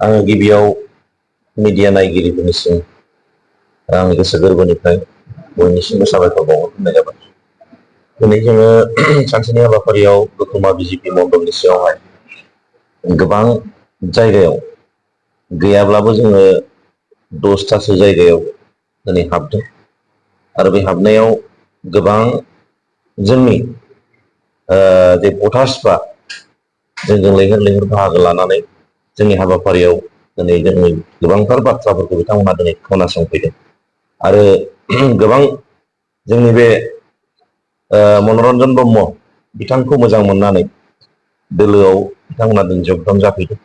आङो गिबियाव मिडिया नायगिरिफोरनिसिम आंनि गोसो गोरबोनिफ्राय बयनिसिमबो साबायखर बावहरनाय जाबाय। दिनै जोङो सानसेनि हाबाफारियाव दतमा बिजेपि मण्डलनि सिङावहाय गोबां जायगायाव गैयाब्लाबो जोङो 10थासो जायगायाव दिनै हाबदों आरो बे हाबनायाव गोबां जोंनि जे भटार्सफ्रा जोंजों लैहोर लैहोर बाहागो लानानै जोंनि हाबाफारियाव दिनै जोंनि गोबांथार बाथ्राफोरखौ बिथांमोनहा दिनै खोनासंफैदों आरो गोबां जोंनि बे मनरन्जन ब्रह्म बिथांखौ मोजां मोननानै दोलोआव बिथांमोना दिनै जगदान जाफैदों।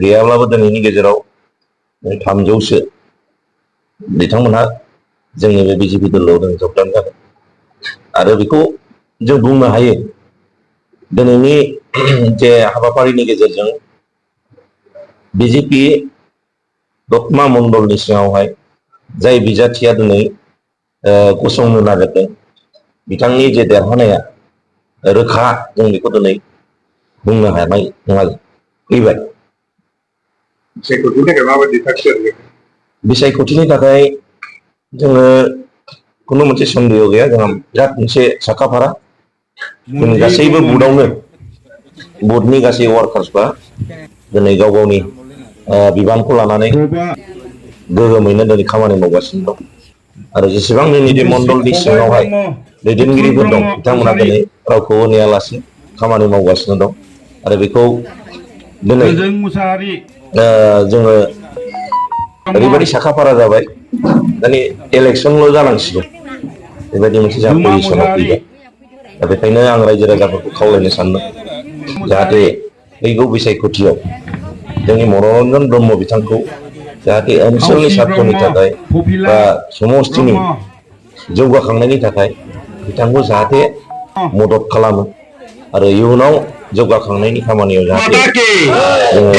गैयाब्लाबो दिनैनि गेजेराव 300सो बिथांमोनहा जोंनि बे बिजेपि दोलोआव दिनै जगदान जादों आरो बेखौ जों बुंनो हायो दिनैनि जे हाबाफारिनि गेजेरजों बिजेपि दतमा मण्डलनि सिङावहाय जाय बिजाथिया दिनै गसंनो नागिरदों बिथांनि जे देरहानाया रोखा, जों बेखौ दिनै बुंनो हानाय नङा फैबाय। बिसायख'थिनि थाखाय जोङो खुनु मोनसे सन्देह गैया, जोंहा बिराद मोनसे साखाफारा जों गासैबो बुथआवनो बुथनि गासै वार्कार्सफ्रा दिनै गाव गावनि बिबानखौ लानानै गोहोमैनो दिनै खामानि मावगासिनो दं आरो जेसेबां जोंनि बे मण्डलनि सिङावहाय दैदेनगिरिफोर दं बिथांमोना दिनै रावखौबो नेयालासे खामानि मावगासिनो दं आरो बेखौ दिनै जोङो ओरैबायदि साखाफारा जाबाय, दानि इलेक्सनल' जानांसिगौ बेबायदि मोनसे जोंहा पजिसनाव फैबाय। दा बेखायनो आं रायजो राजाफोरखौ खावलायनो सानदों जाहाथे फैगौ बिसायख'थियाव जोंनि मनरन्जन ब्रह्म बिथांखौ जाहाथे ओनसोलनि सार्थनि थाखाय बा समस्तिनि जौगाखांनायनि थाखाय बिथांखौ जाहाथे मदद खालामो आरो इयुनाव जौगाखांनायनि खामानियाव जाहाथे जोङो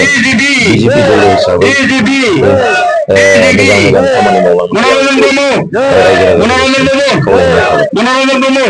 बिजेपि दल हिसाबै मोजां मोजां खामानि मावलांनो रायजो राजाफोरनिसिम खावलायनाय थाबाय।